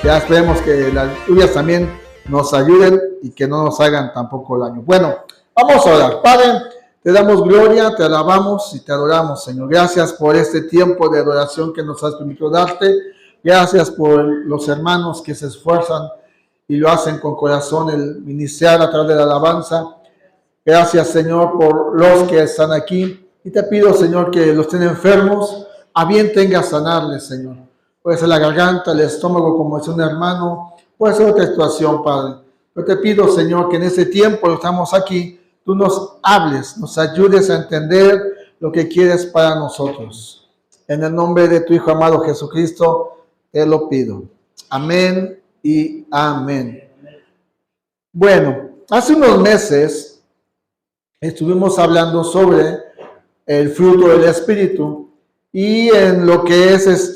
ya esperemos que las lluvias también nos ayuden y que no nos hagan tampoco daño. Bueno, vamos a orar. Padre, te damos gloria, te alabamos y te adoramos, Señor. Gracias por este tiempo de adoración que nos has permitido darte. Gracias por los hermanos que se esfuerzan y lo hacen con corazón, el ministrar a través de la alabanza. Gracias, Señor, por los que están aquí. Y te pido, Señor, que los estén enfermos, a bien tenga sanarles, Señor. Puede ser la garganta, el estómago, como es un hermano. Puede ser otra situación, Padre. Pero te pido, Señor, que en este tiempo que estamos aquí, tú nos hables, nos ayudes a entender lo que quieres para nosotros. En el nombre de tu Hijo amado Jesucristo, te lo pido. Amén y amén. Bueno, hace unos meses estuvimos hablando sobre el fruto del Espíritu y en lo que es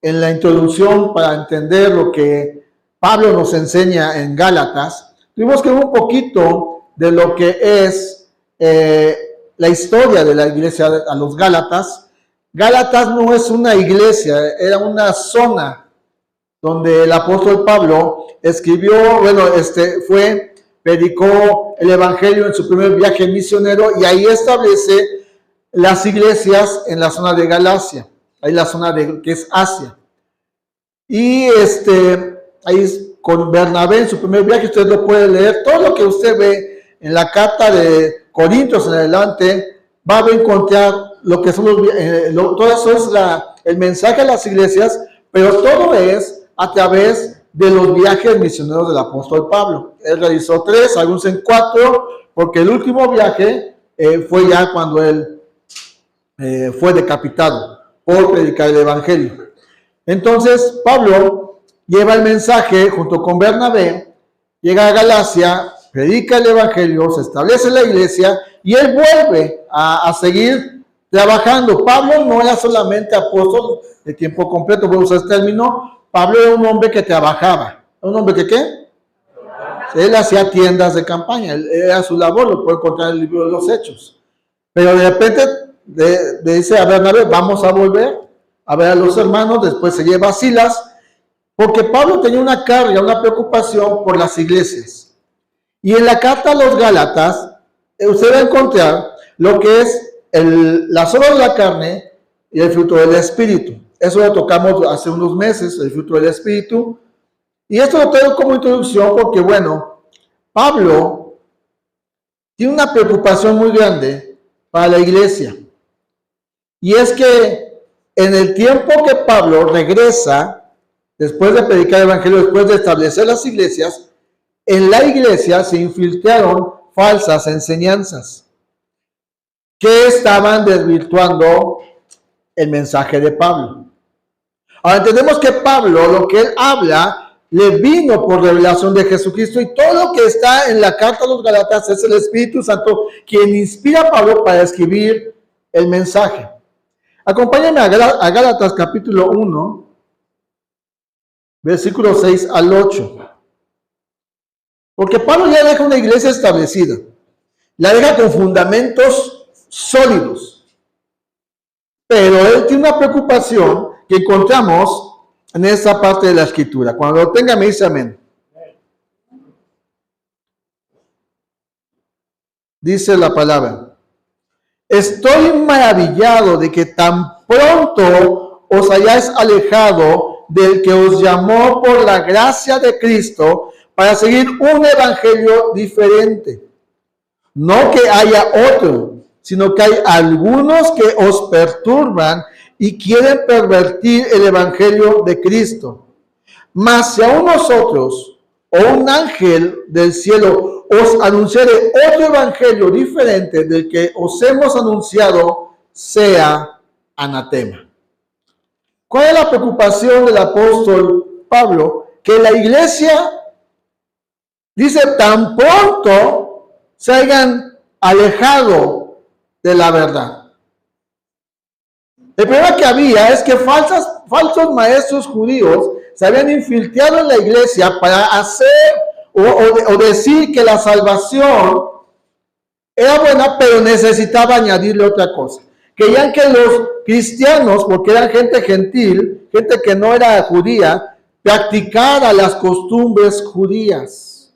en la introducción para entender lo que Pablo nos enseña en Gálatas, tuvimos que ver un poquito de lo que es la historia de la iglesia a los Gálatas. Gálatas no es una iglesia, era una zona donde el apóstol Pablo escribió, predicó el evangelio en su primer viaje misionero y ahí establece las iglesias en la zona de Galacia, ahí la zona que es Asia. Y ahí con Bernabé en su primer viaje, usted lo puede leer, todo lo que usted ve en la carta de Corintios en adelante, va a encontrar lo que son todo eso es el mensaje a las iglesias, pero todo es a través de los viajes misioneros del apóstol Pablo. Él realizó 3, algunos en 4, porque el último viaje fue ya cuando él fue decapitado por predicar el evangelio. Entonces Pablo lleva el mensaje junto con Bernabé, llega a Galacia, predica el evangelio, se establece la iglesia y él vuelve a seguir trabajando. Pablo no era solamente apóstol de tiempo completo, voy a usar este término. Pablo era un hombre que trabajaba. ¿Un hombre que qué? Él hacía tiendas de campaña, era su labor, lo puede encontrar en el libro de los Hechos. Pero de repente dice a Bernabé, vamos a volver a ver a los hermanos, después se lleva a Silas, porque Pablo tenía una carga, una preocupación por las iglesias. Y en la carta a los Gálatas, usted va a encontrar lo que es las obras de la carne y el fruto del Espíritu. Eso lo tocamos hace unos meses, el fruto del Espíritu. Y esto lo traigo como introducción porque, bueno, Pablo tiene una preocupación muy grande para la iglesia. Y es que en el tiempo que Pablo regresa, después de predicar el evangelio, después de establecer las iglesias, en la iglesia se infiltraron falsas enseñanzas que estaban desvirtuando el mensaje de Pablo. Ahora entendemos que Pablo, lo que él habla, le vino por revelación de Jesucristo y todo lo que está en la carta a los Gálatas es el Espíritu Santo quien inspira a Pablo para escribir el mensaje. Acompáñame a Gálatas capítulo 1, versículos 6 al 8. Porque Pablo ya deja una iglesia establecida, la deja con fundamentos sólidos, pero él tiene una preocupación que encontramos en esta parte de la escritura. Cuando lo tenga me dice amén. Dice la palabra: estoy maravillado de que tan pronto os hayáis alejado del que os llamó por la gracia de Cristo para seguir un evangelio diferente. No que haya otro, sino que hay algunos que os perturban y quieren pervertir el evangelio de Cristo. Mas si aún nosotros o un ángel del cielo os anunciare otro evangelio diferente del que os hemos anunciado, sea anatema. ¿Cuál es la preocupación del apóstol Pablo? Que la iglesia, dice, tan pronto se hayan alejado de la verdad. El problema que había es que falsos maestros judíos se habían infiltrado en la iglesia para hacer o decir que la salvación era buena, pero necesitaba añadirle otra cosa. Querían que los cristianos, porque eran gente gentil, gente que no era judía, practicara las costumbres judías.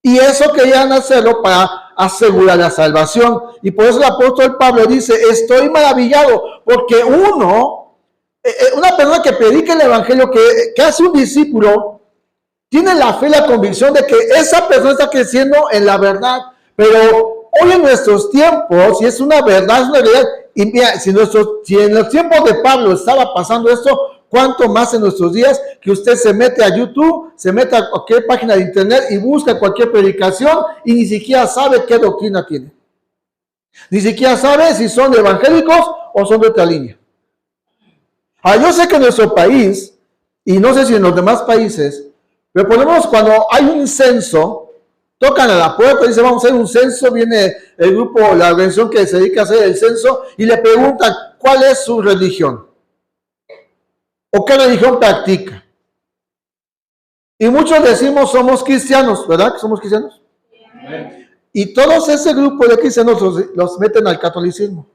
Y eso querían hacerlo para asegurar la salvación. Y por eso el apóstol Pablo dice, estoy maravillado, porque una persona que predica el evangelio, que hace un discípulo, tiene la fe y la convicción de que esa persona está creciendo en la verdad. Pero hoy en nuestros tiempos, si es una verdad, es una realidad, y mira, si en los tiempos de Pablo estaba pasando esto, ¿cuánto más en nuestros días que usted se mete a YouTube, se mete a cualquier página de internet y busca cualquier predicación y ni siquiera sabe qué doctrina tiene? Ni siquiera sabe si son evangélicos o son de otra línea. Ahora, yo sé que en nuestro país, y no sé si en los demás países, pero por lo menos cuando hay un censo, tocan a la puerta y dicen, vamos a hacer un censo, viene el grupo, la organización que se dedica a hacer el censo, y le preguntan, ¿cuál es su religión? ¿O qué religión practica? Y muchos decimos, somos cristianos, ¿verdad que somos cristianos? Y todos ese grupo de cristianos los meten al catolicismo,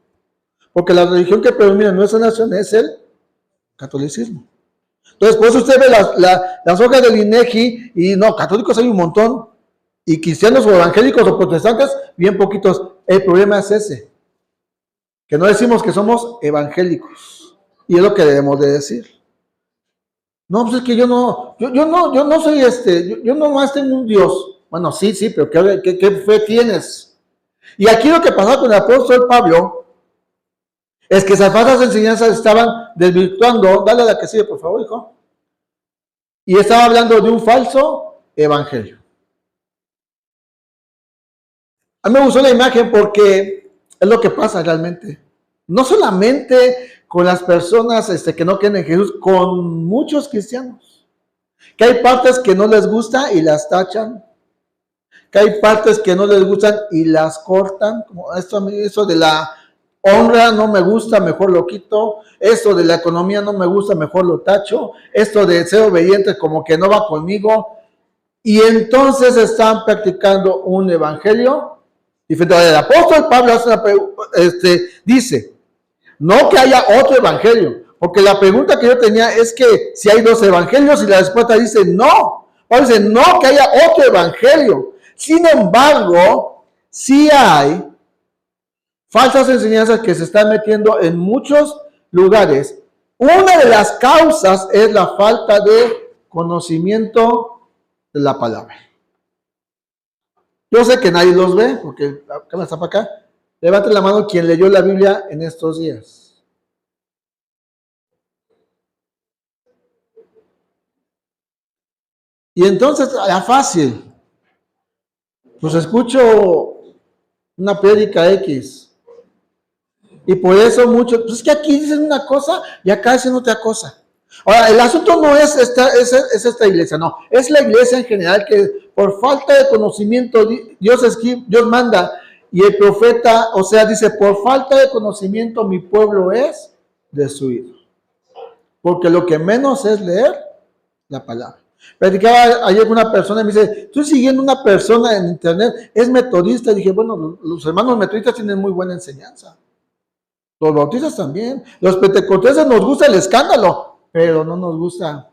porque la religión que predomina en nuestra nación es el catolicismo. Entonces, por eso usted ve las hojas del INEGI, y no, católicos hay un montón, y cristianos o evangélicos o protestantes, bien poquitos. El problema es ese, que no decimos que somos evangélicos, y es lo que debemos de decir. No, pues es que yo no soy yo no más tengo un Dios. Bueno, sí, pero ¿qué fe tienes? Y aquí lo que pasó con el apóstol Pablo es que esas falsas enseñanzas estaban desvirtuando. Dale a la que sigue, por favor, hijo. Y estaba hablando de un falso evangelio. A mí me gustó la imagen porque es lo que pasa realmente. No solamente con las personas que no creen en Jesús, con muchos cristianos. Que hay partes que no les gusta y las tachan. Que hay partes que no les gustan y las cortan. Como eso de la honra no me gusta, mejor lo quito. Esto de la economía no me gusta, mejor lo tacho. Esto de ser obediente como que no va conmigo. Y entonces están practicando un evangelio diferente. El apóstol Pablo dice, no que haya otro evangelio, porque la pregunta que yo tenía es que si hay dos evangelios, y la respuesta dice no. Pablo dice, no que haya otro evangelio. Sin embargo, sí hay falsas enseñanzas que se están metiendo en muchos lugares. Una de las causas es la falta de conocimiento de la palabra. Yo sé que nadie los ve, porque la cámara está para acá. Levante la mano quien leyó la Biblia en estos días. Y entonces, era fácil. Pues escucho una prédica X. Y por eso muchos, pues es que aquí dicen una cosa y acá dicen otra cosa. Ahora, el asunto no es esta iglesia, no. Es la iglesia en general que por falta de conocimiento, Dios manda, y el profeta, o sea, dice, por falta de conocimiento mi pueblo es destruido. Porque lo que menos es leer la palabra. Platicaba ayer con una persona y me dice, estoy siguiendo una persona en internet, es metodista. Y dije, bueno, los hermanos metodistas tienen muy buena enseñanza. Los bautistas también. Los pentecostales nos gusta el escándalo, pero no nos gusta.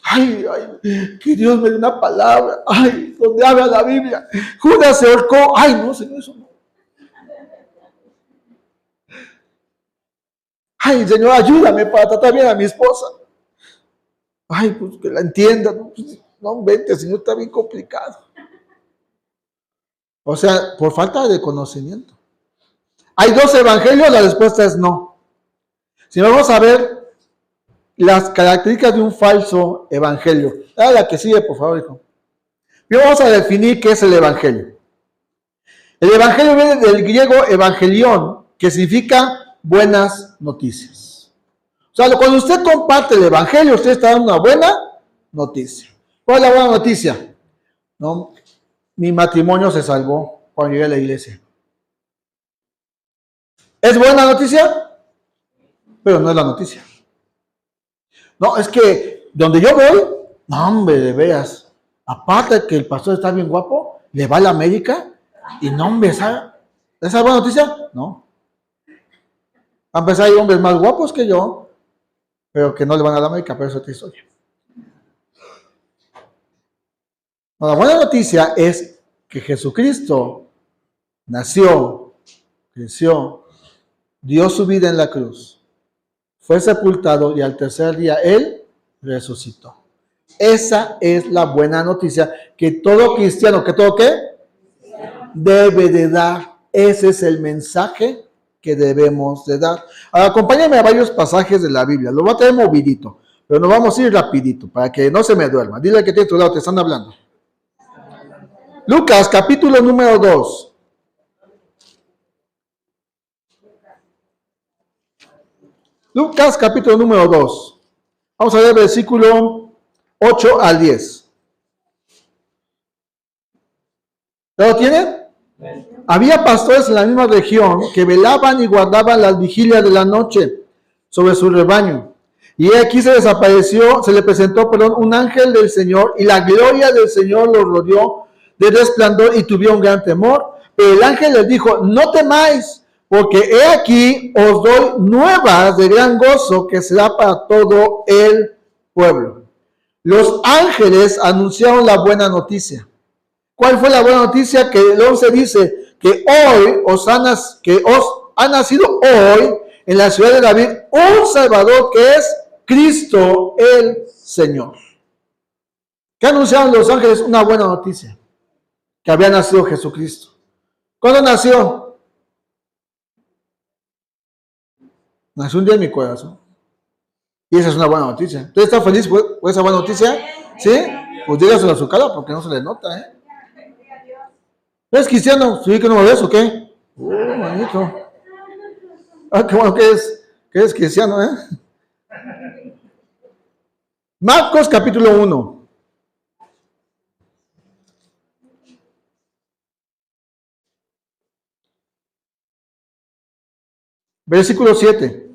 Ay, que Dios me dé una palabra. Ay, donde habla la Biblia. Judas se ahorcó. Ay, no, Señor, eso no. Ay, Señor, ayúdame para tratar bien a mi esposa. Ay, pues que la entienda. No, vente, Señor, está bien complicado. O sea, por falta de conocimiento. ¿Hay dos evangelios? La respuesta es no. Si no, vamos a ver las características de un falso evangelio. Dale la que sigue, por favor, hijo. Primero vamos a definir qué es el evangelio. El evangelio viene del griego evangelión, que significa buenas noticias. O sea, cuando usted comparte el evangelio, usted está dando una buena noticia. ¿Cuál es la buena noticia? No, mi matrimonio se salvó cuando llegué a la iglesia. ¿Es buena noticia? Pero no es la noticia. No, es que donde yo voy, no, hombre, de veras, aparte de que el pastor está bien guapo, le va a la América y no, hombre, ¿Esa es buena noticia? No. A empezar, hay hombres más guapos que yo, pero que no le van a la América, pero eso es otra historia. No, la buena noticia es que Jesucristo nació, creció, dio su vida en la cruz, fue sepultado y al tercer día Él resucitó. Esa es la buena noticia que todo cristiano, que todo qué, debe de dar. Ese es el mensaje que debemos de dar. Ahora, acompáñame a varios pasajes de la Biblia. Lo voy a tener movidito, pero nos vamos a ir rapidito para que no se me duerma. Dile que tiene tu lado, te están hablando. Lucas, capítulo número 2. Lucas, capítulo número 2. Vamos a ver versículo 8 al 10. ¿Lo tienen? Había pastores en la misma región que velaban y guardaban las vigilias de la noche sobre su rebaño. Y aquí se le presentó, un ángel del Señor, y la gloria del Señor los rodeó de resplandor y tuvieron gran temor. Pero el ángel les dijo: no temáis, porque he aquí os doy nuevas de gran gozo que será para todo el pueblo. Los ángeles anunciaron la buena noticia. ¿Cuál fue la buena noticia? Que el 11 dice que os ha nacido hoy en la ciudad de David un Salvador, que es Cristo el Señor. ¿Qué anunciaron los ángeles? Una buena noticia, que había nacido Jesucristo. ¿Cuándo nació? Nació un día en mi corazón. Y esa es una buena noticia. ¿Usted está feliz por esa buena noticia? ¿Sí? Pues dígaselo a su cara porque no se le nota, ¿eh? ¿Es cristiano? ¿Sí que no me ves o qué? Manito. Ah, qué bueno que es cristiano, ¿eh? Marcos capítulo 1. Versículo 7.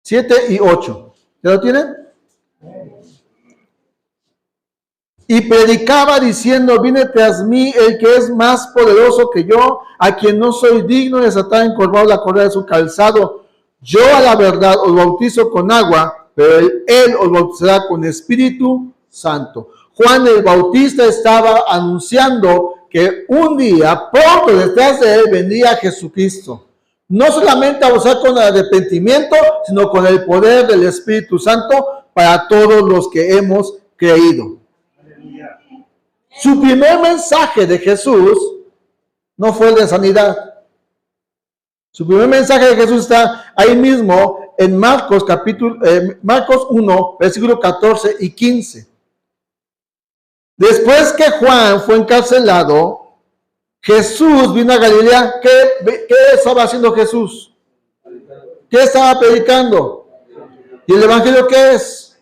7 y 8. ¿Ya lo tienen? Y predicaba diciendo: viene tras mí el que es más poderoso que yo, a quien no soy digno de desatar encorvado la correa de su calzado. Yo a la verdad os bautizo con agua, pero él os bautizará con Espíritu Santo. Juan el Bautista estaba anunciando que un día, pronto detrás de él, vendría Jesucristo. No solamente a usar con arrepentimiento, sino con el poder del Espíritu Santo para todos los que hemos creído. Su primer mensaje de Jesús no fue el de sanidad. Su primer mensaje de Jesús está ahí mismo en Marcos 1, versículo 14 y 15. Después que Juan fue encarcelado, Jesús vino a Galilea. ¿Qué estaba haciendo Jesús? ¿Qué estaba predicando? ¿Y el evangelio qué es?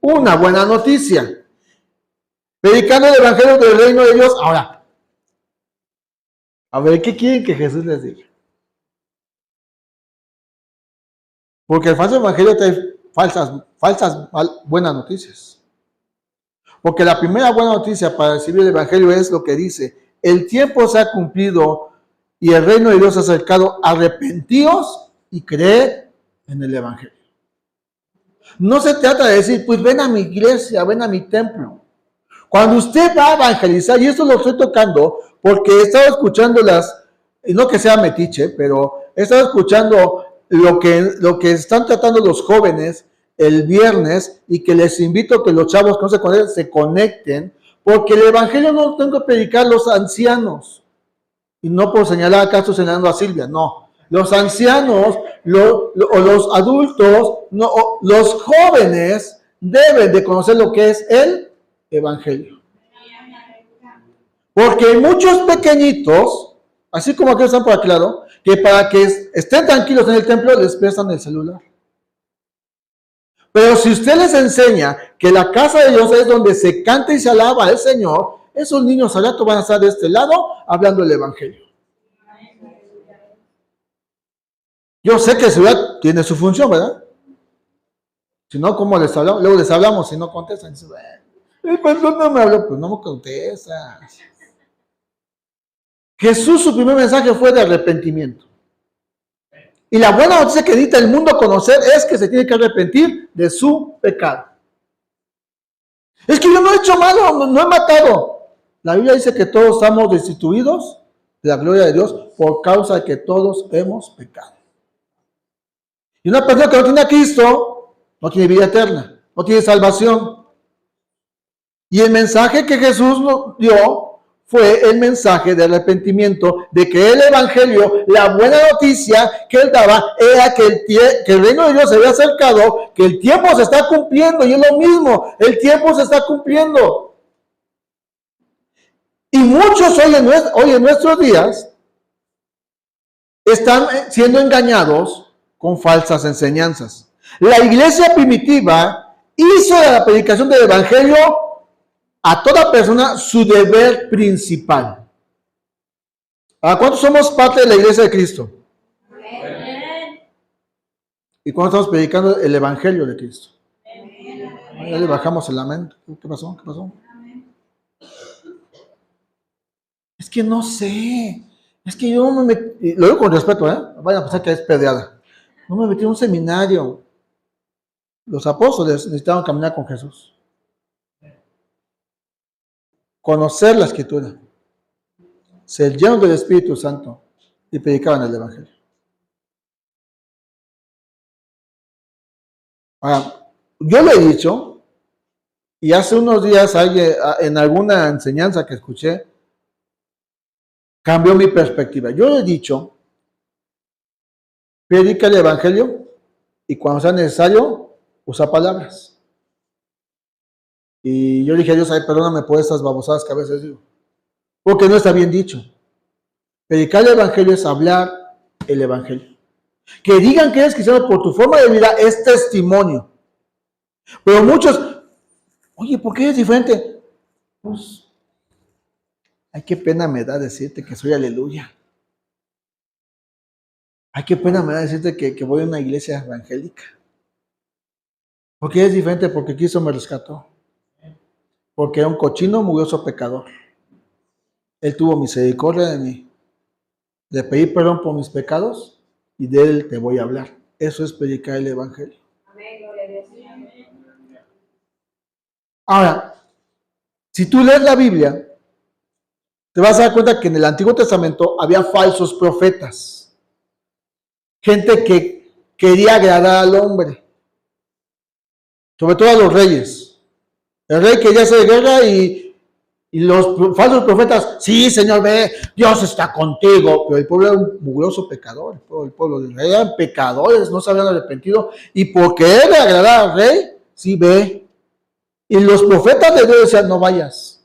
Una buena noticia. Predicando el evangelio del reino de Dios. Ahora, a ver, ¿qué quieren que Jesús les diga? Porque el falso evangelio trae falsas buenas noticias. Porque la primera buena noticia para recibir el evangelio es lo que dice: el tiempo se ha cumplido y el reino de Dios se ha acercado. Arrepentíos y creed en el evangelio. No se trata de decir: pues ven a mi iglesia, ven a mi templo. Cuando usted va a evangelizar, y esto lo estoy tocando porque he estado escuchando y no que sea metiche, pero he estado escuchando lo que están tratando los jóvenes el viernes, y que les invito a que los chavos que no se conecten, se conecten, porque el evangelio no lo tengo que predicar los ancianos. Y no por señalar, acá estoy señalando a Silvia, no. Los ancianos, los adultos, no, los jóvenes deben de conocer lo que es el evangelio. Porque hay muchos pequeñitos, así como aquí están por aquí lado, que para que estén tranquilos en el templo les prestan el celular. Pero si usted les enseña que la casa de Dios es donde se canta y se alaba al Señor, esos niños al rato van a estar de este lado hablando el evangelio. Yo sé que el celular tiene su función, ¿verdad? Si no, ¿cómo les hablamos? Luego les hablamos, si no contestan. Dicen: el pastor no me habló. Pues no me contestas. Jesús, su primer mensaje fue de arrepentimiento. Y la buena noticia que necesita el mundo conocer es que se tiene que arrepentir de su pecado. Es que yo no he hecho malo, no he matado. La Biblia dice que todos estamos destituidos de la gloria de Dios por causa de que todos hemos pecado. Y una persona que no tiene a Cristo no tiene vida eterna, no tiene salvación. Y el mensaje que Jesús nos dio fue el mensaje de arrepentimiento, de que el evangelio, la buena noticia que él daba era que el reino de Dios se había acercado, que el tiempo se está cumpliendo, y es lo mismo, el tiempo se está cumpliendo. Y muchos hoy en nuestros días están siendo engañados con falsas enseñanzas. La iglesia primitiva hizo de la predicación del evangelio a toda persona su deber principal. ¿A cuántos somos parte de la iglesia de Cristo? Amén. ¿Y cuántos estamos predicando el evangelio de Cristo? Amén. Ya le bajamos el lamento. ¿Qué pasó? ¿Qué pasó? Amén. Es que no sé. Es que yo me metí, lo digo con respeto, vayan a pensar que es pedrada. No me metí en un seminario. Los apóstoles necesitaban caminar con Jesús. Conocer la Escritura, ser llenos del Espíritu Santo y predicaban el Evangelio. Ahora, yo lo he dicho, y hace unos días en alguna enseñanza que escuché, cambió mi perspectiva. Yo le he dicho, predica el Evangelio y cuando sea necesario, usa palabras. Y yo dije a Dios, ay, perdóname por estas babosadas que a veces digo, porque no está bien dicho. Predicar el evangelio es hablar el evangelio. Que digan que eres cristiano por tu forma de vida es testimonio. Pero muchos, oye, ¿por qué eres diferente? Pues, ay, qué pena me da decirte que soy aleluya. Ay, qué pena me da decirte que voy a una iglesia evangélica. ¿Por qué eres diferente? Porque Cristo me rescató. Porque era un cochino, mugroso pecador. Él tuvo misericordia de mí. Le pedí perdón por mis pecados y de él te voy a hablar. Eso es predicar el evangelio. Amén, gloria a Dios. Ahora, si tú lees la Biblia, te vas a dar cuenta que en el Antiguo Testamento había falsos profetas. Gente que quería agradar al hombre. Sobre todo a los reyes. El rey quería hacer guerra y los falsos profetas, sí, Señor, ve, Dios está contigo. Pero el pueblo era un mugroso pecador. El pueblo del rey eran pecadores, no se habían arrepentido. Y por querer agradar al rey, sí, ve. Y los profetas de Dios decían, no vayas,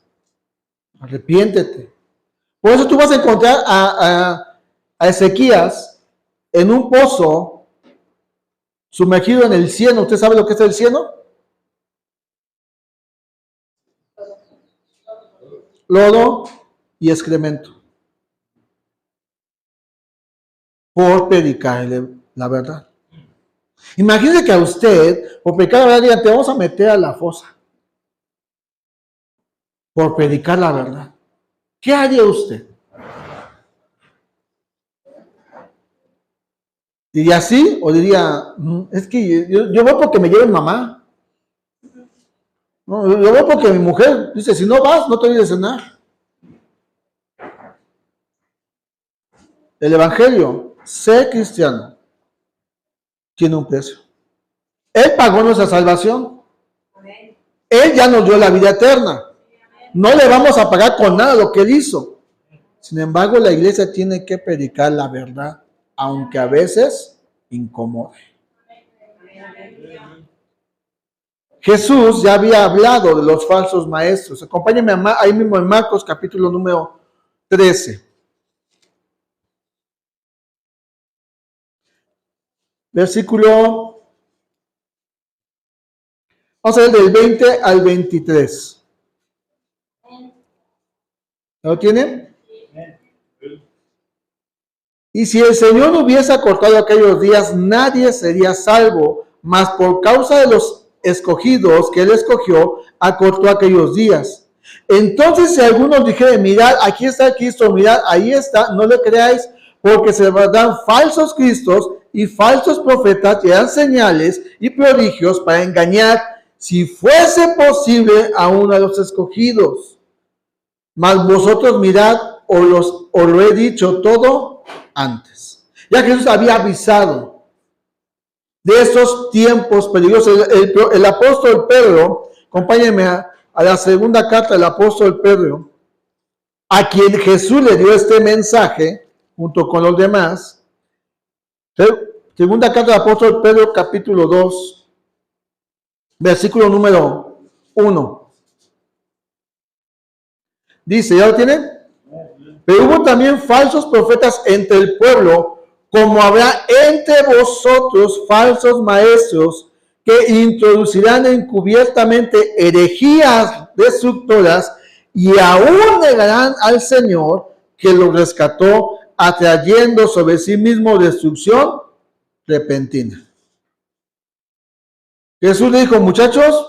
arrepiéntete. Por eso tú vas a encontrar a Ezequías en un pozo sumergido en el cieno. ¿Usted sabe lo que es el cieno? Lodo y excremento. Por predicarle la verdad. Imagínese que a usted, por predicar la verdad, digan, te vamos a meter a la fosa. Por predicar la verdad. ¿Qué haría usted? ¿Diría sí? ¿O diría, es que yo voy porque me lleven mamá? No, yo voy porque mi mujer dice, si no vas, no te voy a cenar. El evangelio, ser cristiano, tiene un precio. Él pagó nuestra salvación. Él ya nos dio la vida eterna. No le vamos a pagar con nada lo que él hizo. Sin embargo, la iglesia tiene que predicar la verdad, aunque a veces incomode. Jesús ya había hablado de los falsos maestros. Acompáñenme ahí mismo en Marcos capítulo número 13. Versículo, vamos a ver del 20 al 23. ¿Lo tienen? Y si el Señor no hubiese acortado aquellos días, nadie sería salvo, mas por causa de los escogidos que él escogió, acortó aquellos días. Entonces, si algunos dijeren, mirad, aquí está Cristo, mirad, ahí está, no le creáis, porque se dan falsos cristos y falsos profetas y dan señales y prodigios para engañar, si fuese posible, a uno de los escogidos. Mas vosotros mirad, os lo he dicho todo antes. Ya Jesús había avisado de esos tiempos peligrosos. El apóstol Pedro, acompáñenme a la segunda carta del apóstol Pedro, a quien Jesús le dio este mensaje, junto con los demás. Segunda carta del apóstol Pedro, capítulo 2, versículo número 1. Dice, ¿ya lo tienen? Pero hubo también falsos profetas entre el pueblo, como habrá entre vosotros falsos maestros que introducirán encubiertamente herejías destructoras y aún negarán al Señor que los rescató, atrayendo sobre sí mismo destrucción repentina. Jesús le dijo, muchachos,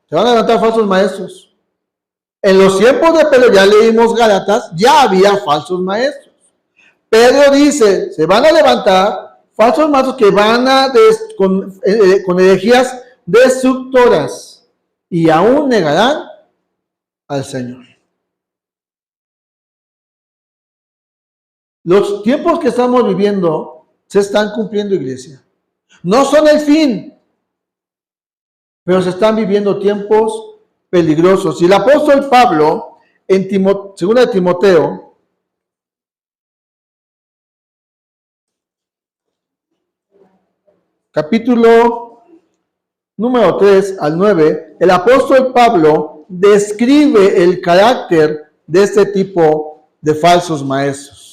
se van a levantar falsos maestros. En los tiempos de Pedro, ya leímos Gálatas, ya había falsos maestros. Pedro dice, se van a levantar falsos maestros que van a con herejías destructoras y aún negarán al Señor. Los tiempos que estamos viviendo se están cumpliendo, iglesia. No son el fin, pero se están viviendo tiempos peligrosos. Y el apóstol Pablo, en 2 Timoteo, capítulo número 3 al 9, el apóstol Pablo describe el carácter de este tipo de falsos maestros.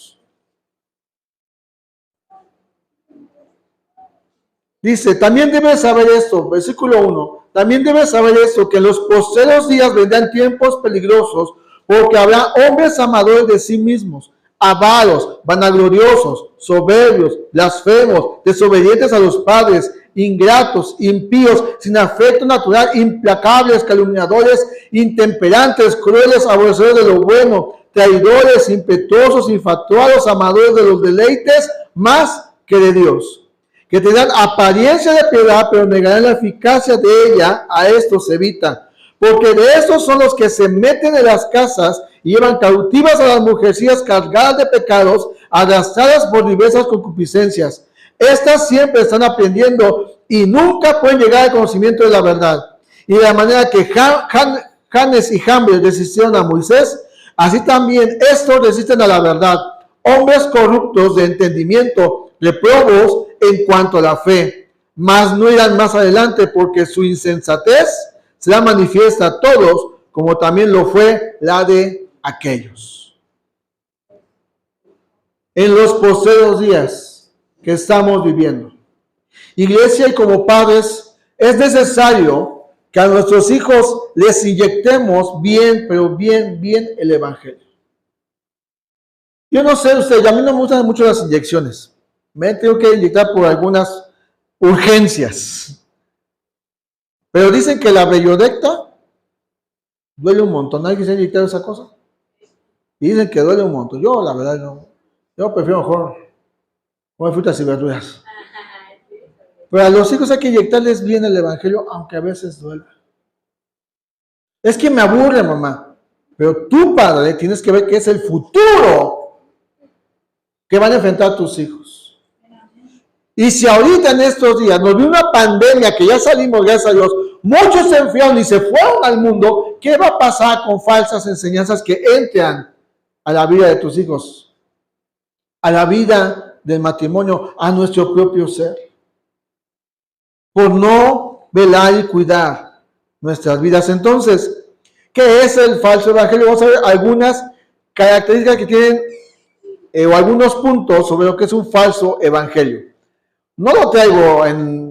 Dice, también debes saber esto, versículo 1, también debes saber esto, que en los postreros días vendrán tiempos peligrosos, porque habrá hombres amadores de sí mismos, avaros, vanagloriosos, soberbios, blasfemos, desobedientes a los padres, ingratos, impíos, sin afecto natural, implacables, calumniadores, intemperantes, crueles, aborrecedores de lo bueno, traidores, impetuosos, infatuados, amadores de los deleites más que de Dios, que tendrán apariencia de piedad, pero negarán la eficacia de ella. A estos se evita, porque de estos son los que se meten en las casas y llevan cautivas a las mujercillas cargadas de pecados, arrastradas por diversas concupiscencias. Estas siempre están aprendiendo y nunca pueden llegar al conocimiento de la verdad. Y de la manera que Janes y Jambres resistieron a Moisés, así también estos resisten a la verdad. Hombres corruptos de entendimiento, reprobos en cuanto a la fe, mas no irán más adelante, porque su insensatez será manifiesta a todos, como también lo fue la de aquellos. En los postreros días que estamos viviendo, iglesia, y como padres, es necesario que a nuestros hijos les inyectemos bien, pero bien el evangelio. Yo no sé usted, a mí no me gustan mucho las inyecciones. Me tengo que inyectar por algunas urgencias. Pero dicen que la bellodecta duele un montón. ¿Alguien se ha inyectado esa cosa? Y dicen que duele un montón. Yo, la verdad, no. Yo prefiero mejor comer frutas y verduras. Pero a los hijos hay que inyectarles bien el evangelio, aunque a veces duele. Es que me aburre, mamá. Pero tú, padre, tienes que ver que es el futuro que van a enfrentar tus hijos. Y si ahorita en estos días nos vio una pandemia, que ya salimos, gracias a Dios, muchos se enfriaron y se fueron al mundo, ¿qué va a pasar con falsas enseñanzas que entran a la vida de tus hijos? A la vida del matrimonio, a nuestro propio ser. Por no velar y cuidar nuestras vidas. Entonces, ¿qué es el falso evangelio? Vamos a ver algunas características que tienen, o algunos puntos sobre lo que es un falso evangelio. No lo traigo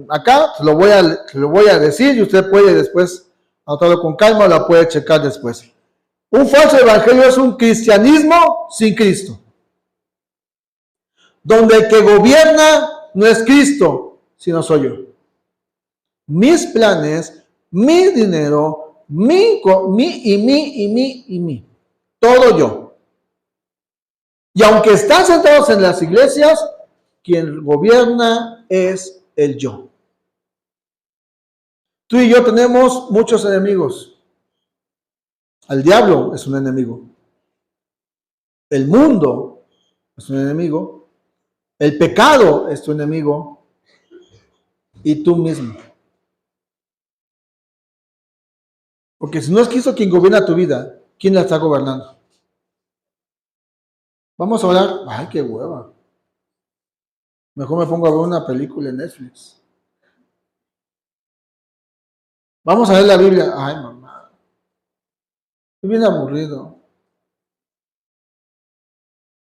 acá, se lo voy a decir y usted puede después anotarlo con calma o la puede checar después. Un falso evangelio es un cristianismo sin Cristo, donde el que gobierna no es Cristo, sino soy yo. Mis planes, mi dinero, mí, y mí. Todo yo. Y aunque están sentados en las iglesias, quien gobierna es el yo. Tú y yo tenemos muchos enemigos. El diablo es un enemigo. El mundo es un enemigo. El pecado es tu enemigo. Y tú mismo. Porque si no es Cristo quien gobierna tu vida, ¿quién la está gobernando? Vamos a hablar. Ay, qué hueva. Mejor me pongo a ver una película en Netflix. Vamos a ver la Biblia. Ay, mamá. Estoy bien aburrido.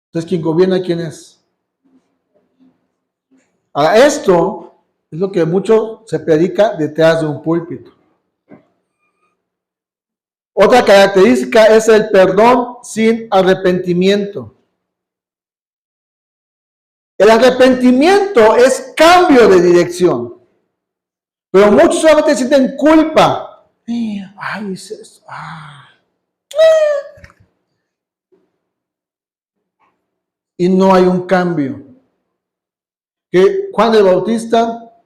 Entonces, ¿quién gobierna quién es? Ahora, esto es lo que mucho se predica detrás de un púlpito. Otra característica es el perdón sin arrepentimiento. El arrepentimiento es cambio de dirección. Pero muchos solamente sienten culpa. Ay, hice eso. Y no hay un cambio. Que Juan el Bautista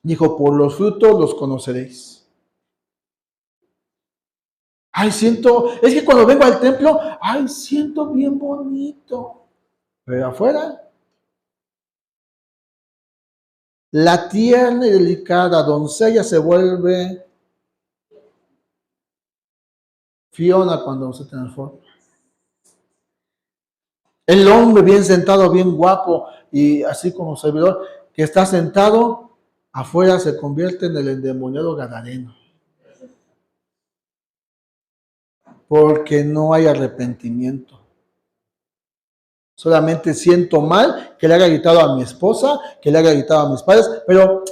dijo, por los frutos los conoceréis. Ay, es que cuando vengo al templo, ay, siento bien bonito. Pero afuera, la tierna y delicada doncella se vuelve Fiona cuando se transforma. El hombre bien sentado, bien guapo y así como servidor, que está sentado, afuera se convierte en el endemoniado gadareno. Porque no hay arrepentimiento. Solamente siento mal que le haya gritado a mi esposa, que le haya gritado a mis padres, pero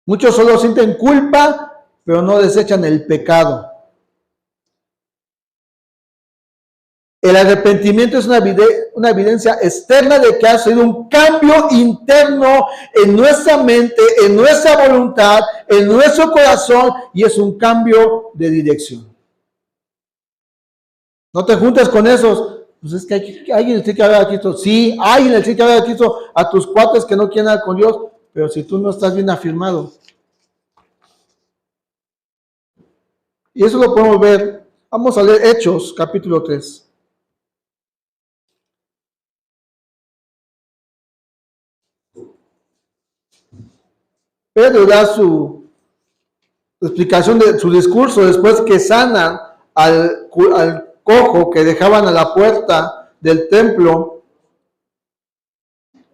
muchos solo sienten culpa, pero no desechan el pecado. El arrepentimiento es una evidencia externa de que ha sido un cambio interno en nuestra mente, en nuestra voluntad, en nuestro corazón, y es un cambio de dirección. No te juntes con esos. Pues es que alguien tiene que hablar a Cristo. Sí, alguien tiene que hablar a Cristo a tus cuates que no quieren hablar con Dios, pero si tú no estás bien afirmado. Y eso lo podemos ver. Vamos a leer Hechos, capítulo 3. Pedro da su explicación de su discurso después que sana al cojo que dejaban a la puerta del templo,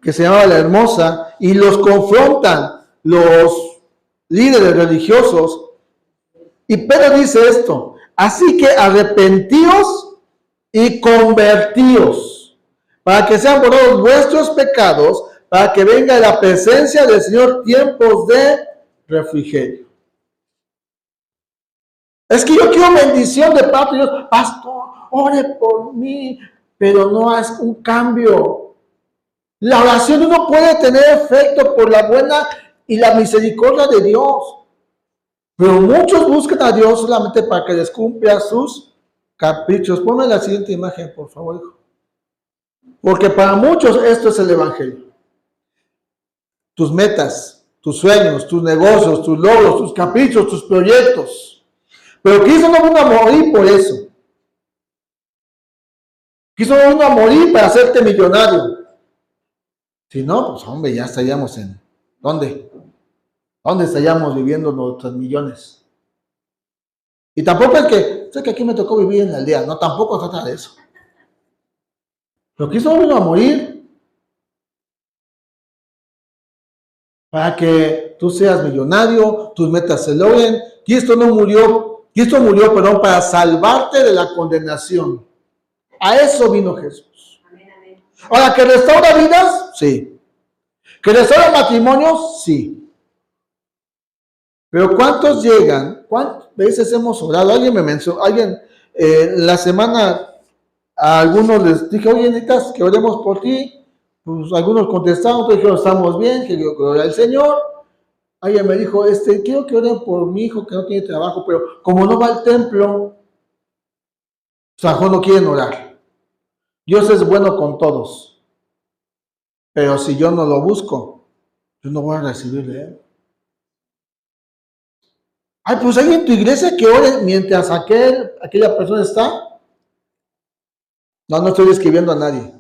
que se llamaba La Hermosa, y los confrontan los líderes religiosos. Y Pedro dice esto: así que arrepentíos y convertíos, para que sean borrados vuestros pecados, para que venga la presencia del Señor tiempos de refrigerio. Es que yo quiero bendición de parte de Dios. Pastor, ore por mí, pero no es un cambio. La oración no puede tener efecto por la buena y la misericordia de Dios. Pero muchos buscan a Dios solamente para que les cumpla sus caprichos. Ponme la siguiente imagen, por favor, hijo. Porque para muchos esto es el evangelio. Tus metas, tus sueños, tus negocios, tus logros, tus caprichos, tus proyectos. Pero Cristo no vino a morir por eso. Cristo no vino a morir para hacerte millonario. Si no, pues hombre, ya estaríamos en... ¿Dónde? ¿Dónde estaríamos viviendo nuestros millones? Y tampoco es que... Sé que aquí me tocó vivir en la aldea. No, tampoco trata de eso. Pero Cristo no vino a morir para que tú seas millonario, tus metas se logren. Cristo murió, para salvarte de la condenación. A eso vino Jesús. Ahora, ¿que restaura vidas? Sí. ¿Que restaura matrimonios? Sí. Pero ¿cuántos llegan? ¿Cuántas veces hemos orado? Alguien me mencionó, la semana a algunos les dije, oye, necesitas que oremos por ti. Pues algunos contestaron, otros dijeron, estamos bien, que gloria al Señor. Alguien me dijo, quiero que oren por mi hijo que no tiene trabajo, pero como no va al templo, San Juan no quieren orar. Dios es bueno con todos, pero si yo no lo busco, yo no voy a recibir de él. Ay, pues hay en tu iglesia que ore mientras aquella persona está. No estoy escribiendo a nadie.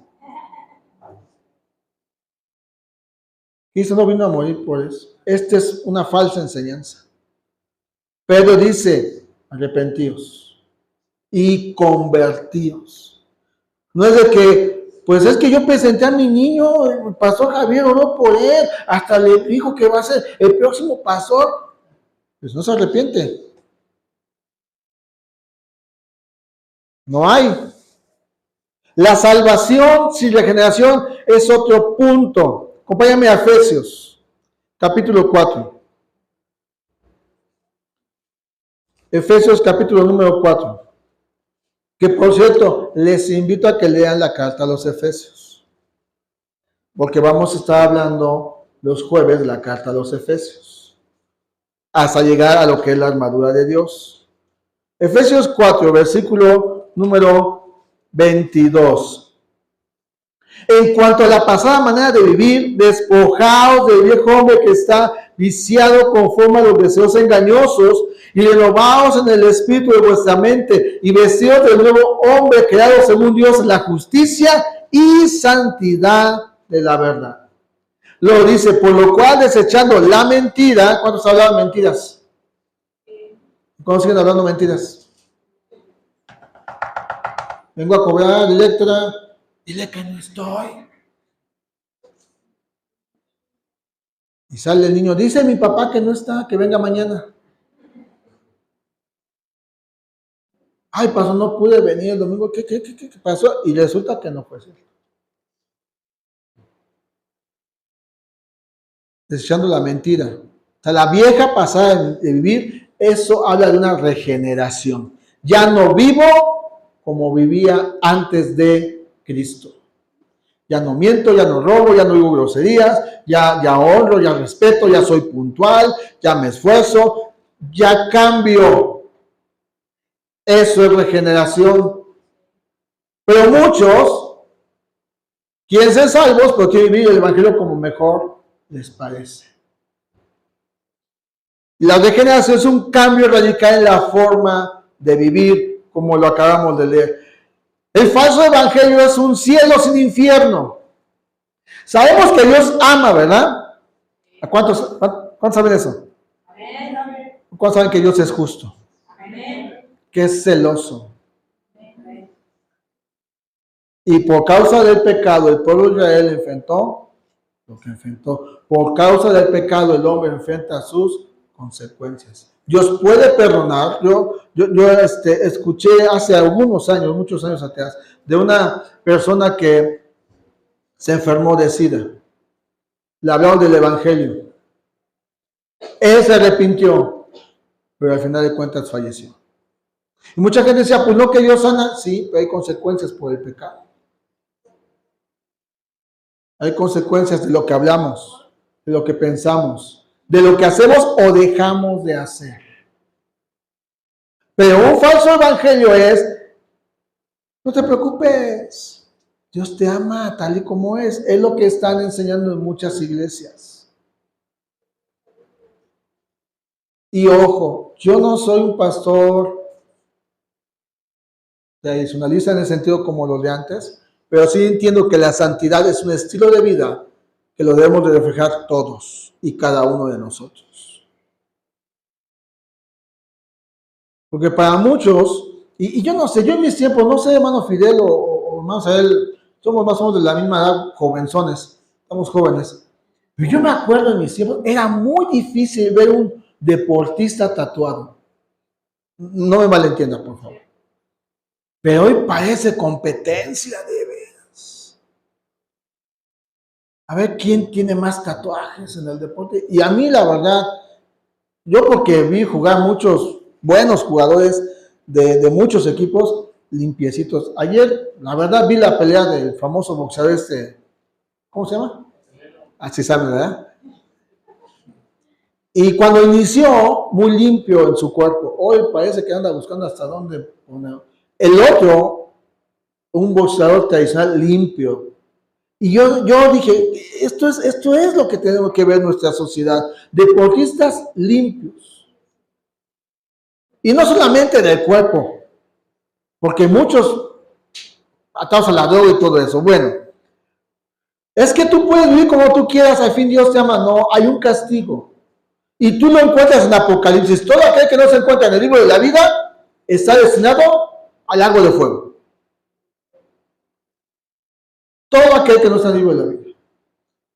Cristo no vino a morir por eso. Esta es una falsa enseñanza. Pedro dice, arrepentíos y convertíos. No es de que, pues es que yo presenté a mi niño, el pastor Javier oró por él, hasta le dijo que va a ser el próximo pastor. Pues no se arrepiente. No hay. La salvación sin regeneración es otro punto. Acompáñame a Efesios, capítulo 4. Efesios, capítulo número 4. Que por cierto, les invito a que lean la carta a los Efesios. Porque vamos a estar hablando los jueves de la carta a los Efesios. Hasta llegar a lo que es la armadura de Dios. Efesios 4, versículo número 22. En cuanto a la pasada manera de vivir, despojaos del viejo hombre que está viciado conforme a los deseos engañosos y renovaos en el espíritu de vuestra mente y vestidos del nuevo hombre creado según Dios en la justicia y santidad de la verdad. Lo dice, por lo cual desechando la mentira. ¿Cuántos hablan mentiras? ¿Cuántos siguen hablando mentiras? Vengo a cobrar, Electra. Dile que no estoy. Y sale el niño, dice mi papá que no está, que venga mañana. Ay, pasó, no pude venir el domingo. ¿Qué pasó? Y resulta que no fue cierto. Desechando la mentira. O sea, la vieja pasada de vivir, eso habla de una regeneración. Ya no vivo como vivía antes de Cristo. Ya no miento, ya no robo, ya no digo groserías, ya honro, ya respeto, ya soy puntual, ya me esfuerzo, ya cambio. Eso es regeneración. Pero muchos quieren ser salvos, pero quieren vivir el evangelio como mejor les parece. La regeneración es un cambio radical en la forma de vivir, como lo acabamos de leer. El falso evangelio es un cielo sin infierno. Sabemos que Dios ama, ¿verdad? ¿A cuántos saben eso? ¿Cuántos saben que Dios es justo? Que es celoso. Y por causa del pecado, el pueblo de Israel enfrentó lo que enfrentó. Por causa del pecado, el hombre enfrenta sus consecuencias. Dios puede perdonar. Yo escuché hace algunos años, muchos años atrás, de una persona que se enfermó de SIDA. Le hablaron del evangelio. Él se arrepintió, pero al final de cuentas falleció. Y mucha gente decía, pues no, que Dios sana. Sí, pero hay consecuencias por el pecado. Hay consecuencias de lo que hablamos, de lo que pensamos, de lo que hacemos o dejamos de hacer. Pero un falso evangelio es, no te preocupes, Dios te ama tal y como es. Es lo que están enseñando en muchas iglesias. Y ojo, yo no soy un pastor tradicionalista en el sentido como los de antes, pero sí entiendo que la santidad es un estilo de vida que lo debemos de reflejar todos y cada uno de nosotros. Porque para muchos, y yo no sé, yo en mis tiempos, no sé, hermano Fidel o hermano Sael, somos más o menos de la misma edad, jovenzones, estamos jóvenes. Pero yo me acuerdo en mis tiempos, era muy difícil ver un deportista tatuado. No me malentienda, por favor. Pero hoy parece competencia de veras. A ver quién tiene más tatuajes en el deporte. Y a mí, la verdad, yo porque vi jugar muchos buenos jugadores de muchos equipos limpiecitos. Ayer, la verdad, vi la pelea del famoso boxeador ¿cómo se llama? Así saben, ¿verdad? Y cuando inició, muy limpio en su cuerpo. Hoy parece que anda buscando hasta dónde poner. El otro, un boxeador tradicional limpio. Y yo dije, esto es lo que tenemos que ver en nuestra sociedad. Deportistas limpios. Y no solamente del cuerpo, porque muchos atados a la droga y todo eso. Bueno, es que tú puedes vivir como tú quieras, al fin Dios te ama. No, hay un castigo. Y tú lo encuentras en Apocalipsis. Todo aquel que no se encuentra en el libro de la vida está destinado al lago de fuego. Todo aquel que no está en el libro de la vida.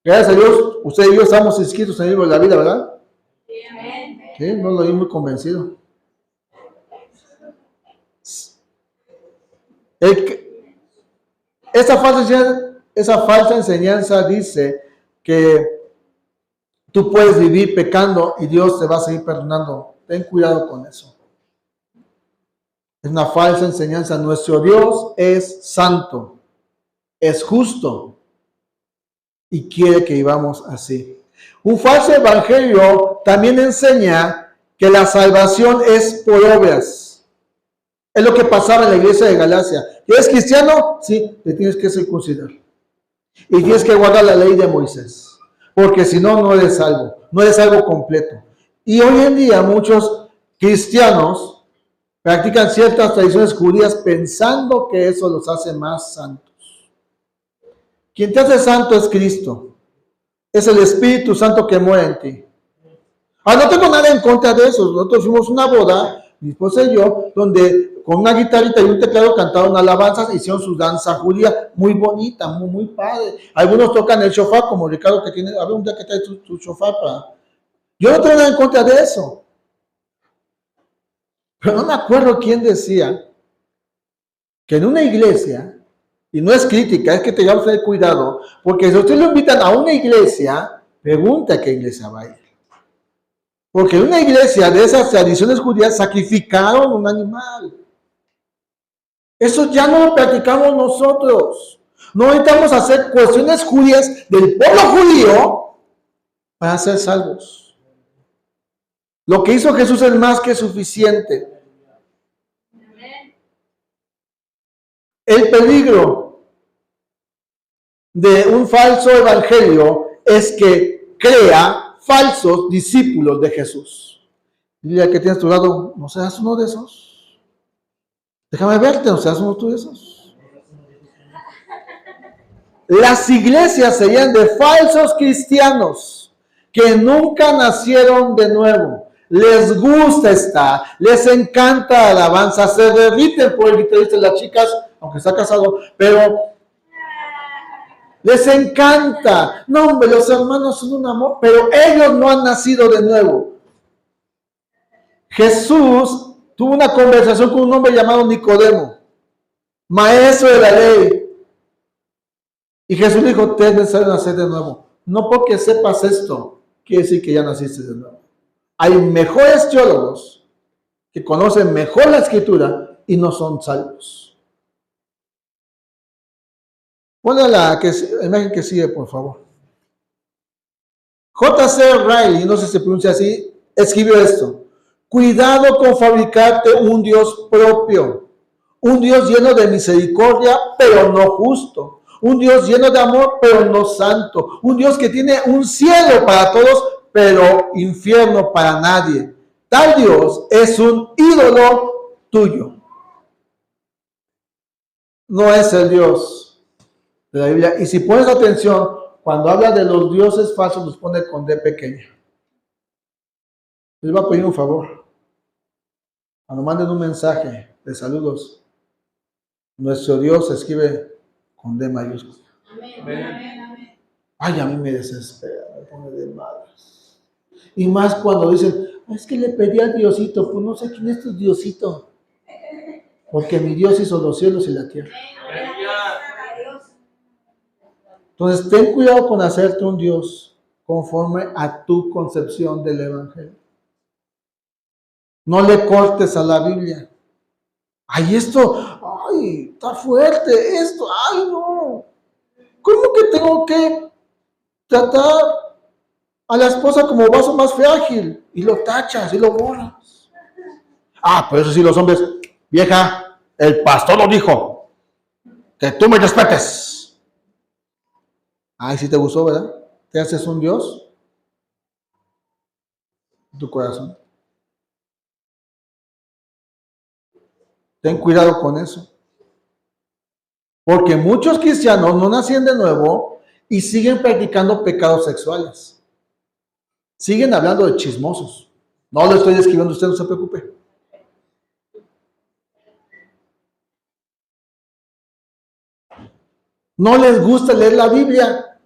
Gracias a Dios, usted y yo estamos inscritos en el libro de la vida, ¿verdad? Sí, no lo oí muy convencido. Esa falsa enseñanza dice que tú puedes vivir pecando y Dios te va a seguir perdonando. Ten cuidado con eso. Es una falsa enseñanza. Nuestro Dios es santo, es justo y quiere que vivamos así. Un falso evangelio también enseña que la salvación es por obras. Es lo que pasaba en la iglesia de Galacia. ¿Eres cristiano? Sí, te tienes que circuncidar. Y tienes que guardar la ley de Moisés. Porque si no, no eres salvo. No eres salvo completo. Y hoy en día muchos cristianos practican ciertas tradiciones judías pensando que eso los hace más santos. Quien te hace santo es Cristo. Es el Espíritu Santo que mora en ti. No tengo nada en contra de eso. Nosotros fuimos a una boda, mi esposa y yo, donde con una guitarrita y un teclado cantaron alabanzas, hicieron su danza judía, muy bonita, muy padre. Algunos tocan el shofar, como Ricardo, que tiene, a ver un día que trae tu shofar para... Yo no tengo nada en contra de eso. Pero no me acuerdo quién decía que en una iglesia, y no es crítica, es que tengamos que tener cuidado, porque si ustedes lo invitan a una iglesia, pregunta a qué iglesia va a ir. Porque en una iglesia de esas tradiciones judías sacrificaron un animal. Eso ya no lo practicamos nosotros. No necesitamos hacer cuestiones judías del pueblo judío para ser salvos. Lo que hizo Jesús es más que suficiente. El peligro de un falso evangelio es que crea falsos discípulos de Jesús. Dile al que tienes a tu lado, no seas uno de esos. Déjame verte, no seas uno tú de esos. Las iglesias serían de falsos cristianos que nunca nacieron de nuevo. Les gusta estar, les encanta la alabanza, se derriten por el guitarrista de las chicas, aunque está casado, pero les encanta. No, hombre, los hermanos son un amor, pero ellos no han nacido de nuevo. Jesús tuvo una conversación con un hombre llamado Nicodemo, maestro de la ley. Y Jesús dijo, te es necesario nacer de nuevo. No porque sepas esto, quiere decir que ya naciste de nuevo. Hay mejores teólogos que conocen mejor la escritura y no son salvos. Ponle la imagen que sigue, por favor. J.C. Riley, no sé si se pronuncia así, escribió esto. Cuidado con fabricarte un Dios propio, un Dios lleno de misericordia, pero no justo, un Dios lleno de amor, pero no santo, un Dios que tiene un cielo para todos, pero infierno para nadie. Tal Dios es un ídolo tuyo. No es el Dios de la Biblia. Y si pones atención, cuando habla de los dioses falsos, los pone con D pequeña. Les voy a pedir un favor. Cuando manden un mensaje de saludos, nuestro Dios se escribe con D mayúscula. Amén. Ay, a mí me desespera, me pone de malas. Y más cuando dicen, es que le pedí a Diosito, pues no sé quién es tu Diosito. Porque mi Dios hizo los cielos y la tierra. Entonces, ten cuidado con hacerte un Dios conforme a tu concepción del Evangelio. No le cortes a la Biblia. Ay, está fuerte, ay, no. ¿Cómo que tengo que tratar a la esposa como vaso más frágil y lo tachas y lo borras. Pero eso sí, los hombres, vieja, el pastor lo dijo, que tú me respetes. Sí te gustó, ¿verdad? Te haces un Dios en tu corazón. Ten cuidado con eso. Porque muchos cristianos no nacen de nuevo y siguen practicando pecados sexuales. Siguen hablando de chismosos. No lo estoy describiendo, usted no se preocupe. No les gusta leer la Biblia.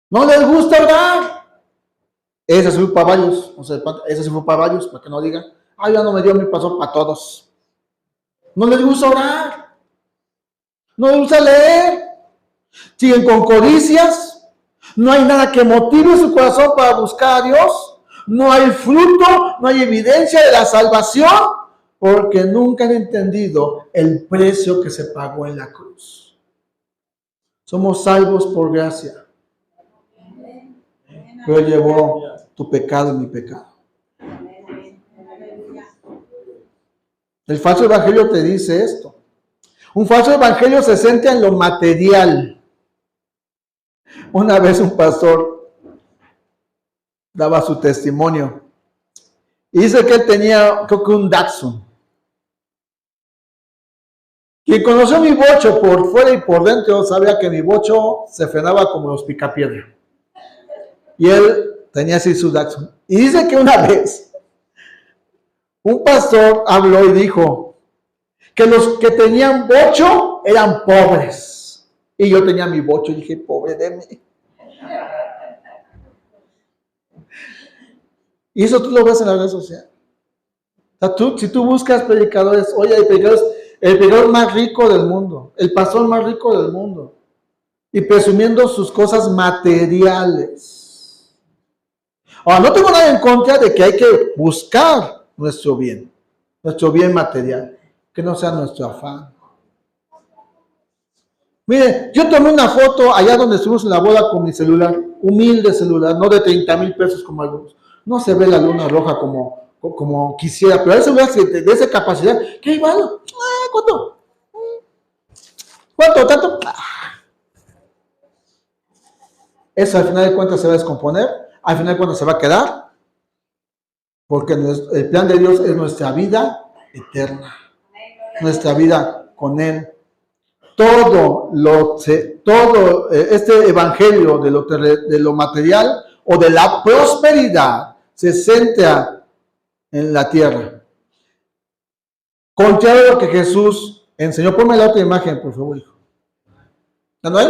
No les gusta orar. Ese sí fue para varios. Ese sí fue para varios, para que no digan, ya no me dio mi pastor para todos. No les gusta orar. No les gusta leer. Siguen con codicias. No hay nada que motive su corazón para buscar a Dios. No hay fruto, no hay evidencia de la salvación, porque nunca han entendido el precio que se pagó en la cruz. Somos salvos por gracia. Pero llevó tu pecado y mi pecado. El falso evangelio te dice esto. Un falso evangelio se centra en lo material. Una vez un pastor daba su testimonio y dice que él tenía, creo que un Datsun. Quien conoció mi bocho por fuera y por dentro sabía que mi bocho se frenaba como los picapiedra. Y él tenía así su Datsun. Y dice que una vez un pastor habló y dijo que los que tenían bocho eran pobres. Y yo tenía mi bocho y dije, pobre de mí. Y eso tú lo ves en la red social. O sea, si tú buscas predicadores, oye, hay predicadores, el predicador más rico del mundo, el pastor más rico del mundo, y presumiendo sus cosas materiales. Ahora, no tengo nada en contra de que hay que buscar nuestro bien material, que no sea nuestro afán. Mire, yo tomé una foto allá donde estuvimos en la boda con mi celular, humilde celular, no de 30,000 pesos como algunos. No se ve la luna roja como quisiera, pero ese celular de esa capacidad, ¿qué igual? ¿Cuánto? ¿Cuánto? ¿Tanto? Eso al final de cuentas se va a descomponer, al final de cuentas se va a quedar, porque el plan de Dios es nuestra vida eterna, nuestra vida con Él. Todo este evangelio de lo material o de la prosperidad se centra en la tierra. Contrario a lo que Jesús enseñó. Ponme la otra imagen, por favor, hijo. ¿Ya no hay?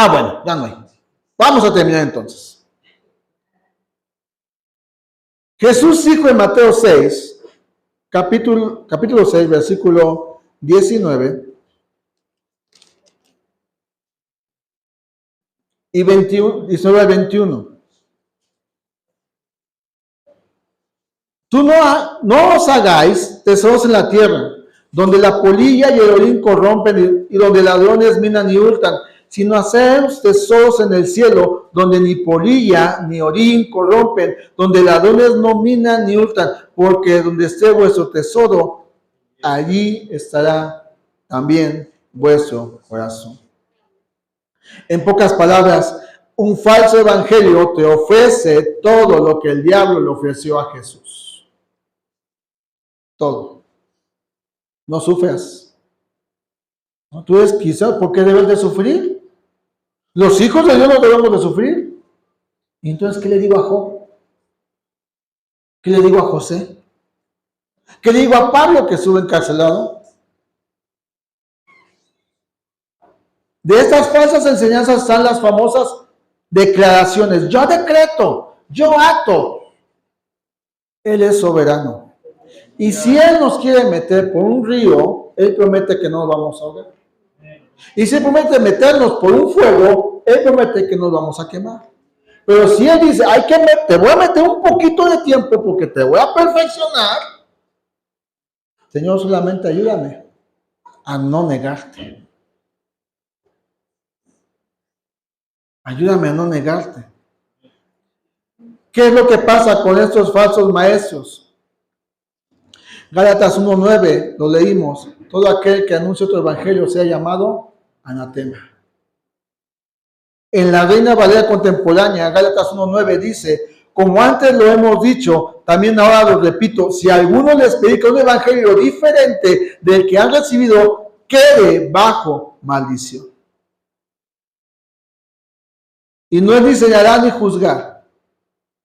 Bueno, ya no hay. Vamos a terminar entonces. Jesús dijo en Mateo 6, capítulo 6, versículo 19 y 21, 19 al 21. Tú no os hagáis tesoros en la tierra, donde la polilla y el orín corrompen y donde ladrones minan y hurtan, sino haceos tesoros en el cielo, donde ni polilla ni orín corrompen, donde ladrones no minan ni hurtan, porque donde esté vuestro tesoro, allí estará también vuestro corazón. En pocas palabras, un falso evangelio te ofrece todo lo que el diablo le ofreció a Jesús. Todo. No sufras. ¿No? Tú eres quizás, ¿por qué debes de sufrir? Los hijos de Dios no debemos de sufrir. ¿Y entonces qué le digo a Job? ¿Qué le digo a José? ¿Qué le digo a Pablo que estuvo encarcelado? De estas falsas enseñanzas están las famosas declaraciones. Yo decreto, yo ato. Él es soberano. Y si Él nos quiere meter por un río, Él promete que no nos vamos a ahogar. Y si promete meternos por un fuego, Él promete que nos vamos a quemar. Pero si Él dice, te voy a meter un poquito de tiempo porque te voy a perfeccionar, Señor, solamente ayúdame a no negarte. Ayúdame a no negarte. ¿Qué es lo que pasa con estos falsos maestros? Gálatas 1:9, lo leímos. Todo aquel que anuncia otro evangelio sea llamado anatema. En la Reina Valera contemporánea, Gálatas 1:9 dice, como antes lo hemos dicho, también ahora lo repito, si alguno les predica un evangelio diferente del que han recibido, quede bajo maldición. Y no es ni señalar ni juzgar.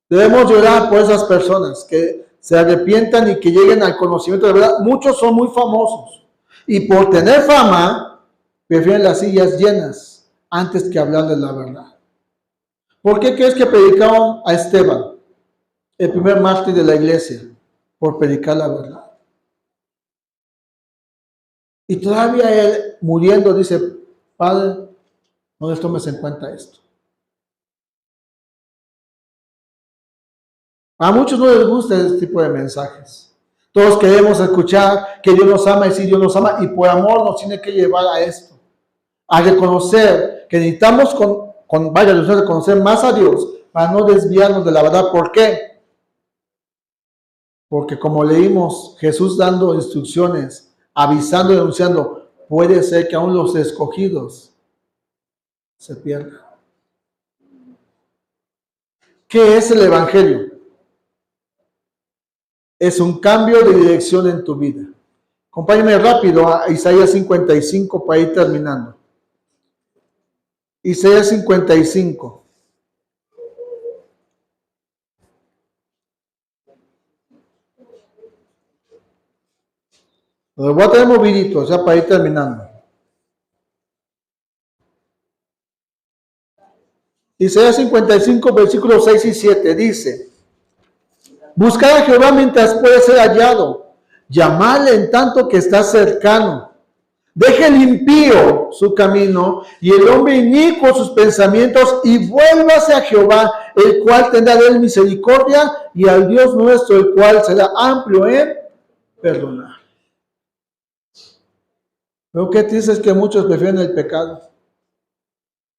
Debemos llorar por esas personas que se arrepientan y que lleguen al conocimiento de la verdad. Muchos son muy famosos y por tener fama prefieren las sillas llenas antes que hablarles la verdad. ¿Por qué crees que predicaron a Esteban, el primer mártir de la iglesia? Por predicar la verdad. Y todavía él, muriendo, dice, Padre, no les tomes en cuenta esto. A muchos no les gusta este tipo de mensajes. Todos queremos escuchar que Dios nos ama y sí, Dios nos ama, y por amor nos tiene que llevar a esto, a reconocer que necesitamos reconocer más a Dios para no desviarnos de la verdad. ¿Por qué? Porque como leímos, Jesús dando instrucciones, avisando y anunciando, puede ser que aún los escogidos se pierdan. ¿Qué es el Evangelio? Es un cambio de dirección en tu vida. Acompáñame rápido a Isaías 55 para ir terminando. Isaías 55. Lo voy a tener movidito, o sea, para ir terminando. Isaías 55, versículos 6 y 7 dice: buscad a Jehová mientras puede ser hallado, llamadle en tanto que está cercano. Deje el impío su camino y el hombre inicuo sus pensamientos, y vuélvase a Jehová, el cual tendrá de él misericordia, y al Dios nuestro, el cual será amplio en perdonar. Lo que te dice es que muchos prefieren el pecado,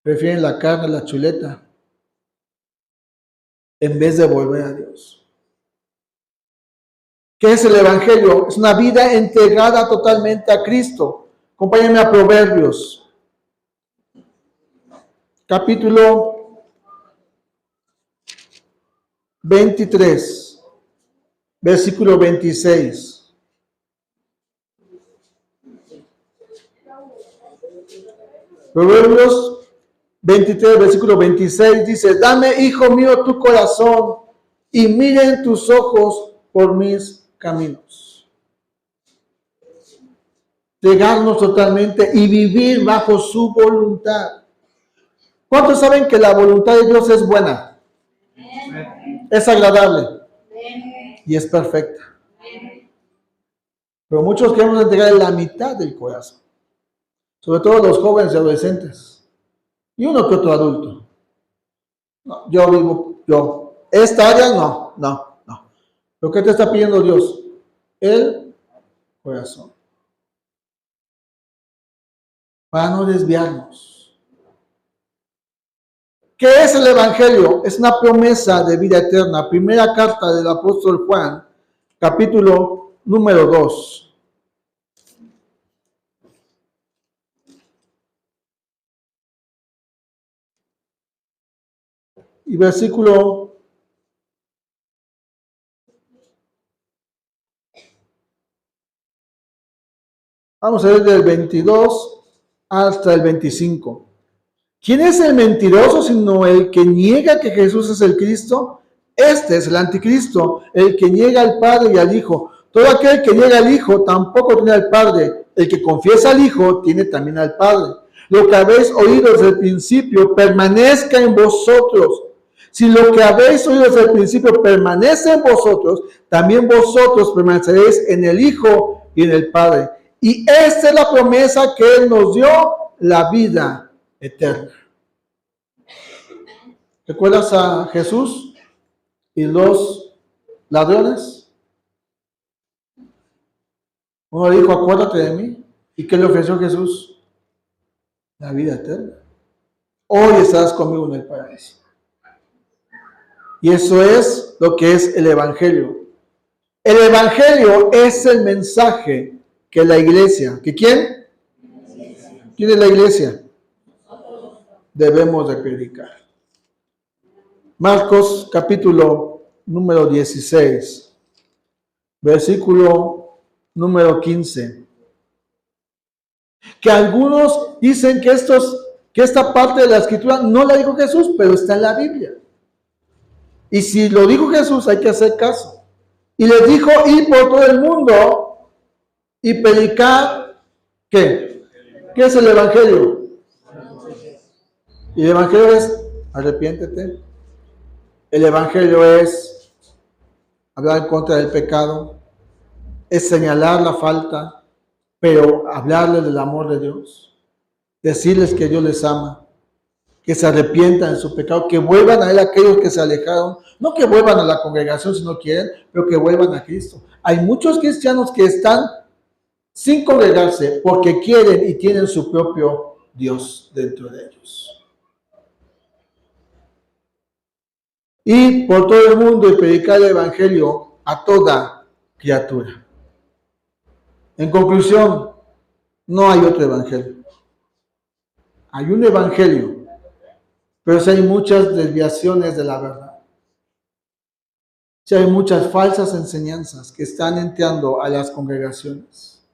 prefieren la carne, la chuleta, en vez de volver a Dios. ¿Qué es el Evangelio? Es una vida entregada totalmente a Cristo. Acompáñenme a Proverbios, capítulo 23, versículo 26. Proverbios 23, versículo 26 dice: dame, hijo mío, tu corazón, y miren tus ojos por mis caminos. Entregarnos totalmente y vivir bajo su voluntad. ¿Cuántos saben que la voluntad de Dios es buena? Es agradable y es perfecta. Pero muchos queremos entregar la mitad del corazón, sobre todo los jóvenes y adolescentes, y uno que otro adulto. No, yo. Esta área no. ¿Pero qué te está pidiendo Dios? El corazón. Para no desviarnos. ¿Qué es el Evangelio? Es una promesa de vida eterna. Primera carta del apóstol Juan, capítulo número 2. Y versículo vamos a ver del 22 hasta el 25. ¿Quién es el mentiroso sino el que niega que Jesús es el Cristo? Este es el anticristo, el que niega al Padre y al Hijo. Todo aquel que niega al Hijo tampoco tiene al Padre. El que confiesa al Hijo tiene también al Padre. Lo que habéis oído desde el principio permanezca en vosotros. Si lo que habéis oído desde el principio permanece en vosotros, también vosotros permaneceréis en el Hijo y en el Padre. Y esta es la promesa que Él nos dio, la vida eterna. ¿Recuerdas a Jesús y los ladrones? Uno dijo: acuérdate de mí. ¿Y qué le ofreció Jesús? La vida eterna. hoy estarás conmigo en el paraíso. Y eso es lo que es el Evangelio. El Evangelio es el mensaje que la iglesia, ¿que quién? ¿Quién es la iglesia? Debemos de predicar. Marcos capítulo número 16, versículo número 15. Que algunos dicen que esta parte de la escritura no la dijo Jesús, pero está en la Biblia. Y si lo dijo Jesús, hay que hacer caso. Y les dijo, ir por todo el mundo y predicar, ¿qué? ¿Qué es el Evangelio? Y el Evangelio es, arrepiéntete. El Evangelio es hablar en contra del pecado, es señalar la falta, pero hablarles del amor de Dios, decirles que Dios les ama, que se arrepientan de su pecado, que vuelvan a Él aquellos que se alejaron, no que vuelvan a la congregación si no quieren, pero que vuelvan a Cristo. Hay muchos cristianos que están sin congregarse porque quieren y tienen su propio Dios dentro de ellos. Y por todo el mundo y predicar el Evangelio a toda criatura. En conclusión, no hay otro Evangelio. Hay un Evangelio, pero sí hay muchas desviaciones de la verdad. Sí hay muchas falsas enseñanzas que están entrando a las congregaciones.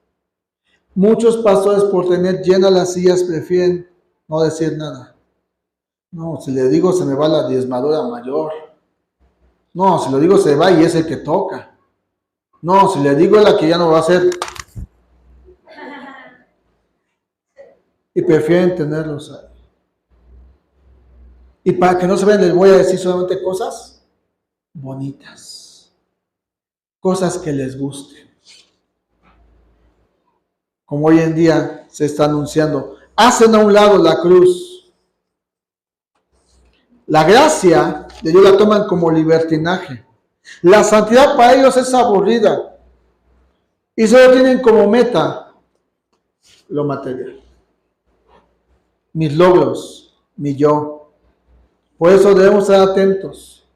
Muchos pastores, por tener llenas las sillas, prefieren no decir nada. No, si le digo se me va la diezmadora mayor. No, si lo digo se va y es el que toca. No, si le digo es la que ya no va a hacer. Y prefieren tenerlos ahí. Y para que no se vean, les voy a decir solamente cosas bonitas. Cosas que les gusten. Como hoy en día se está anunciando. Hacen a un lado la cruz. La gracia de Dios la toman como libertinaje. La santidad para ellos es aburrida. Y solo tienen como meta lo material. Mis logros, mi yo. Por eso debemos estar atentos.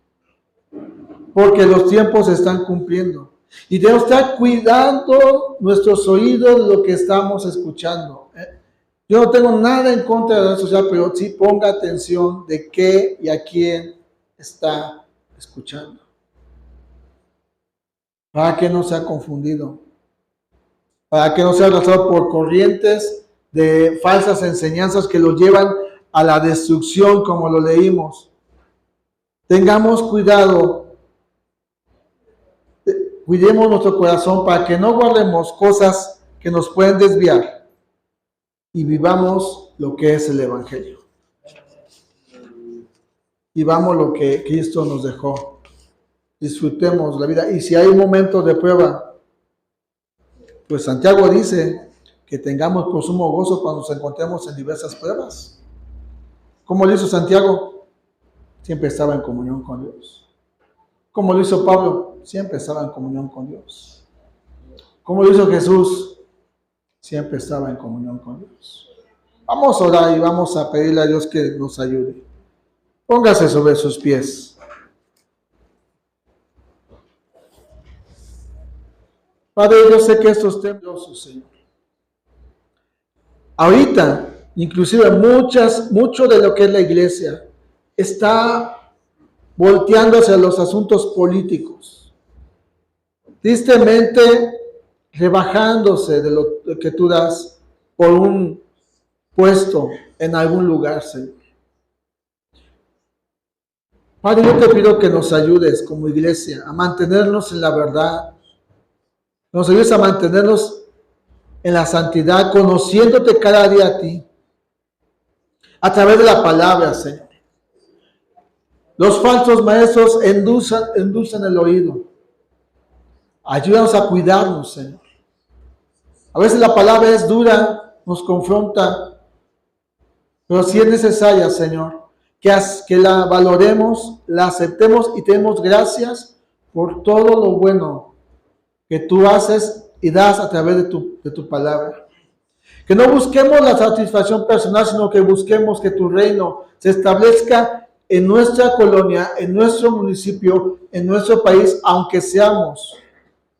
Porque los tiempos se están cumpliendo. Y debemos estar cuidando nuestros oídos de lo que estamos escuchando. Yo no tengo nada en contra de la red social, pero sí ponga atención de qué y a quién está escuchando. Para que no sea confundido. Para que no sea arrastrado por corrientes de falsas enseñanzas que lo llevan a la destrucción, como lo leímos. Tengamos cuidado. Cuidemos nuestro corazón para que no guardemos cosas que nos pueden desviar. Y vivamos lo que es el Evangelio. Vivamos lo que Cristo nos dejó. Disfrutemos la vida. Y si hay un momento de prueba, pues Santiago dice que tengamos por sumo gozo cuando nos encontremos en diversas pruebas. ¿Cómo lo hizo Santiago? Siempre estaba en comunión con Dios. ¿Cómo lo hizo Pablo? Siempre estaba en comunión con Dios. ¿Cómo lo hizo Jesús? Siempre estaba en comunión con Dios. Vamos a orar y vamos a pedirle a Dios que nos ayude. Póngase sobre sus pies. Padre, yo sé que estos temas, Señor. Ahorita, inclusive mucho de lo que es la iglesia está volteando hacia los asuntos políticos. Tristemente, rebajándose de lo que tú das por un puesto en algún lugar, Señor. Padre, yo te pido que nos ayudes como iglesia a mantenernos en la verdad. Nos ayudes a mantenernos en la santidad, conociéndote cada día a ti. A través de la palabra, Señor. Los falsos maestros endulzan el oído. Ayúdanos a cuidarnos, Señor. A veces la palabra es dura, nos confronta, pero si es necesaria, Señor, que la valoremos, la aceptemos y te demos gracias por todo lo bueno que tú haces y das a través de tu palabra. Que no busquemos la satisfacción personal, sino que busquemos que tu reino se establezca en nuestra colonia, en nuestro municipio, en nuestro país, aunque seamos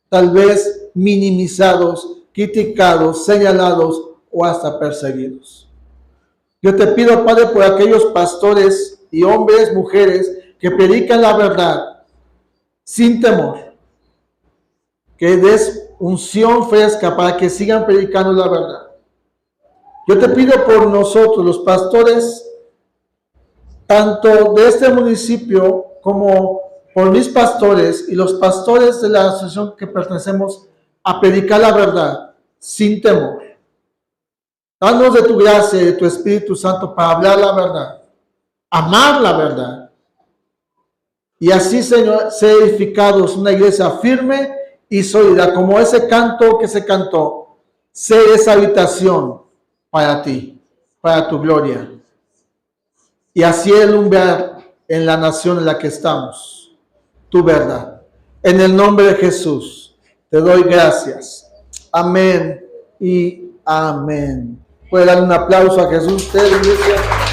tal vez minimizados, criticados, señalados o hasta perseguidos. Yo te pido, Padre, por aquellos pastores y hombres, mujeres que predican la verdad sin temor, que des unción fresca para que sigan predicando la verdad. Yo te pido por nosotros, los pastores, tanto de este municipio como por mis pastores y los pastores de la asociación que pertenecemos, a predicar la verdad sin temor. Danos de tu gracia y de tu Espíritu Santo para hablar la verdad, amar la verdad. Y así, Señor, ser edificados una iglesia firme y sólida, como ese canto que se cantó, ser esa habitación para ti, para tu gloria. Y así alumbrar en la nación en la que estamos, tu verdad. En el nombre de Jesús, te doy gracias. Amén y amén. Puede dar un aplauso a Jesús, usted, iglesia.